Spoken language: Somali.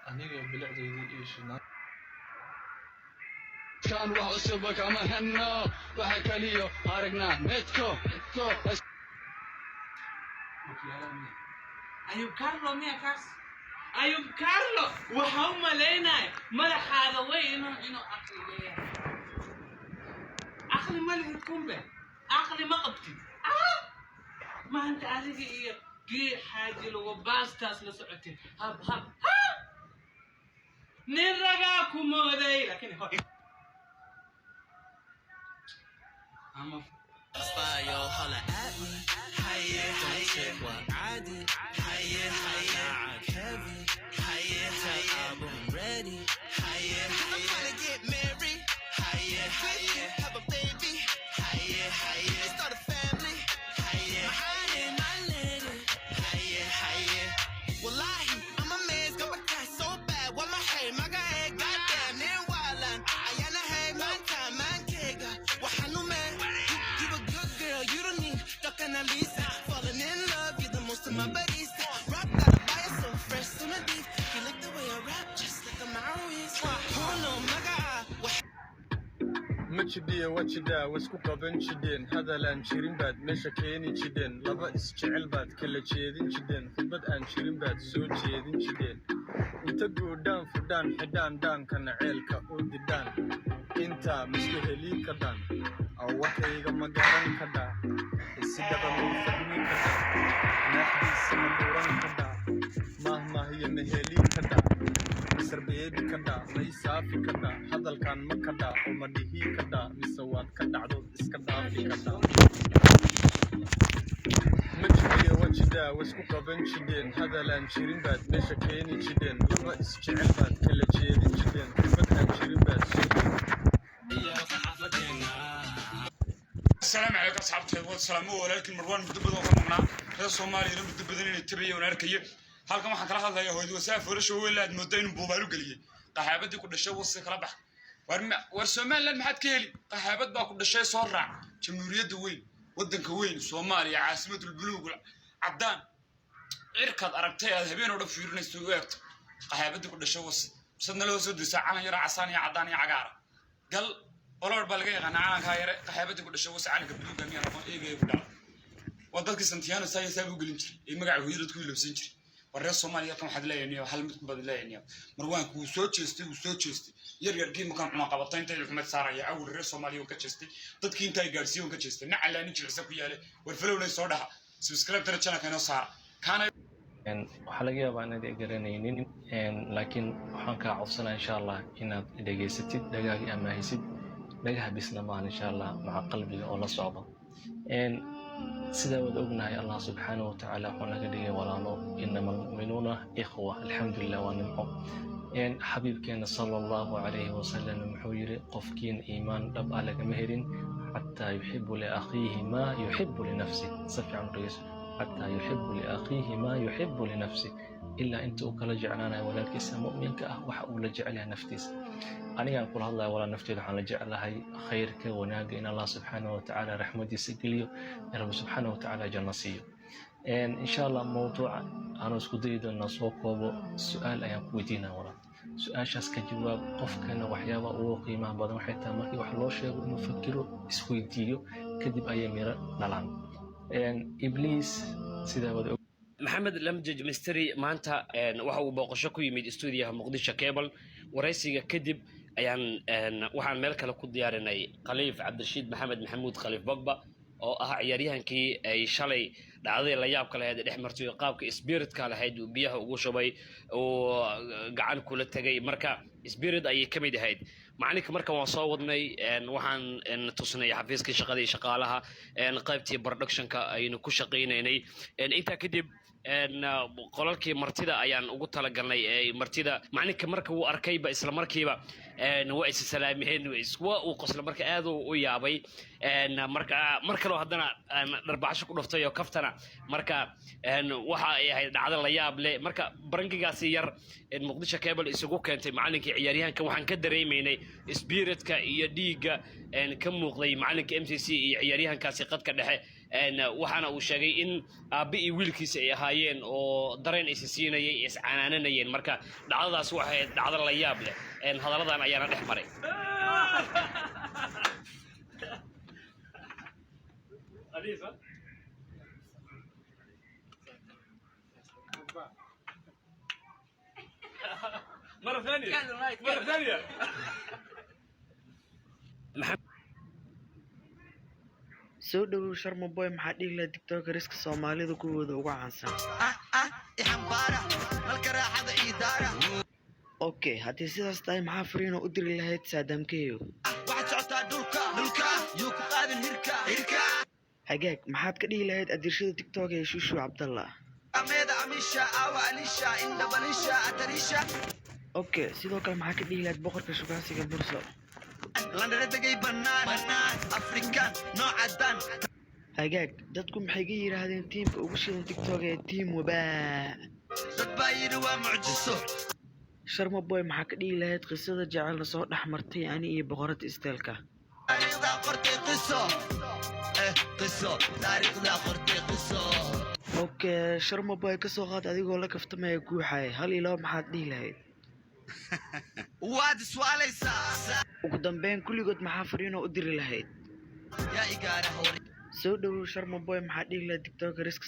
aniga bilicdeydii iyo shidnaan كان وعصبك مهنا وحكاليو عرقنا متكو أيوب كارلو ميا كاس أيوب كارلو وحوم لينا ملح هذا وين إنه عقلي ملح تكون به عقلي ما قبتي ما أنت عارف إيه قي حاجة لو باستاس لسعتي هب نرجعكم مودي لكن هو I'm Yo, holla at me. Hiya, hiya, what I did. Hiya, hiya, I'm heavy. Hiya, hiya, I'm ready. Hiya, hiya, I'm gonna get married. Hiya, hiya, have a baby. Hiya, hiya, start a family. Hiya, hiya, my lady. Hiya, hiya. Wallahi, I'm a man's got my cat so bad. What my hey, my guy, goddamn, near wildin'. I am a hey, man, time, man, kega. Wahanu man. You don't need talking at least. Falling in love, you're the most of my buddies. Rock got a bias so fresh to the beat. You like the way I rap, just like a Maoist. Who know my God? مجدي وجدا واسكو قبن جدين هذا لان شيرين بعد مشا كيني جدين لبا اسجعل بعد كلا جيدين جدين خبد ان شيرين بعد سو جيدين جدين وتقو دان فدان حدان دان كان عيلكا ودي دان انتا مسكهلي كدان او وحيغا مقارن كدا السيدة مفهمي كدا ناحدي سمدوران كدا مهما هي مهلي كدا مصر بيبي كدا ميسافي كدا هذا الكان مكدا ومديهي كدا مسوات كدا عدود اسكدا في كدا مجدي وجدا واسكو قبن جدين هذا لان شيرين بعد مشا كيني جدين لما اسجعل بعد كلا جيدين جدين خبد ان شيرين بعد السلام عليكم أصحابتي والسلام ولكن مروان مدبدون كمقنا هذا صومالي لم مدبدين التبية ونركيه halkan waxaan kala hadlayaa hooyada wasaafo soo weelaad moodo inuu boobaal u galiyay qaxaabadii ku dhashay wasi kala bax war Soomaaliland maxaad ka heli qaxaabad baa ku dhashay soo raac jamhuuriyadda weyn wadanka weyn Soomaaliya caasimadul buluug cadaan irkad aragtay aad habeen oo dhan fiirinayso weerto qaxaabadii ku dhashay wasi sadna loo soo disay calan yar casaan iyo cadaan iyo cagaar gal olor baa laga yaqaan calanka yar qaxaabadii ku dhashay wasi calanka buluug ama rabo eegay ku dhaw wadadka Santiago sayay u gelin jiray magaca hooyadad ku ilabsan jiray warreer Soomaaliya kan waxaad leeyahay hal mid bad leeyahay marwaanku uu soo jeestay yar makan cuna qabatay inta xukuumad saaraya aw reer Soomaaliya ka jeestay dadkii inta ay gaarsiin ka jeestay nacalaani jirsa ku yaale war falowlay soo dhaha subscribe tara channel kana saar kana waxa laga yaabaa inaad garanaynin laakiin waxaan ka codsanaa insha Allah inaad dhageysatid dhagaagi ama haysid dhagaha bisna ma insha Allah maca qalbiga oo la socdo سيدا ودعونا الله سبحانه وتعالى وحنا قدية ولا إنما المؤمنون إخوة الحمد لله ونعمه إن حبيب كان صلى الله عليه وسلم محوير قفكين إيمان رب على جمهرين حتى يحب لأخيه ما يحب لنفسه صفي عن رئيس حتى يحب لأخيه ما يحب لنفسه إلا أنت أكل جعلنا ولكن مؤمنك وحول جعلها نفتيس أنا أقول الله ولا نفتي على جعلها خيرك وناقي إن الله سبحانه وتعالى رحمتي سجليه رب سبحانه وتعالى جنسيه إن شاء الله موضوع أنا أسكت أن نسوقه سؤال أيام كويتينا ولا سؤال شاس كجواب قف كان وحياة وقيمة بعد ما حتى ما في وحلوش إنه فكروا سويتيو كذب أيام يرى نلعن إن إبليس سيدا بدأ محمد لمجج مستري مانتا وحو بوقشو ku yimid studio Muqdisho Cable waraysiga kadib ayaan waxaan meel kale ku diyaarinay Khaliif Cabdirashiid Maxamed Maxamuud Khaliif Bagba oo ah ciyaaryahankii ay shalay dhacday la yaab kale ee dhexmartay qaabka spirit-ka lahayd uu biyaha ugu shubay oo gacan kula tagay marka spirit ay kamid ahayd macallinka marka waan soo wadnay waxaan tusnay xafiiska shaqada iyo shaqaalaha qaybtii production-ka aynu ku shaqeynay inta kadib qolalkii martida ayaan ugu talagalnay martida macallinka marka uu arkayba isla markiiba waa is salaameen iswa uu qosla marka aad u yaabay marka loo hadana darbaaxo ku dhuftay oo kaftana marka waxa ay ahayd dhacdo la yaab leh marka barangigaasi yar Muqdisho Cable isugu keentay macallinkii ciyaaryahanka waxaan ka dareemaynay spiritka iyo dhiiga ka muuqday macallinka MCC iyo ciyaaryahankaasi qadka dhexe waxaana uu sheegay in aabbe iyo wiilkiisa ay ahaayeen oo dareen is siinayay is canaananayeen marka dhacdadaas waxay dhacdo la yaab leh hadalladan ayaana dhex maray مرة ثانية soo dhawow sharma boy maxaa dhihi lahaa tiktokeriska soomaalida kuwooda ugu caansan okay haddii sidaas tahay maxaa fariino u diri lahayd saadaamkeyo hagaag maxaad ka dhihi lahayd adirshada tiktok ee shushu cabdallah okay sidoo kale maxaa ka dhihi lahayd boqorka shukaansiga burso hagaag dadku maxay ka yidhaahdeen tiimka ugu shidan tiktok ee tiim wabaa sharma boy maxaa ka dhihi lahayd qisada jecelna soo dhex martay ani iyo boqorada isteelka okay sharma boy ka soo qaad adigoo la kaftamaya guuxaya hal iyo laba maxaad dhihi lahayd ugu dambeyn kulligood maxaa fariinoo u diri lahayd soo dhawow sharma boy maxaa dhihi lahayd tiktokeriska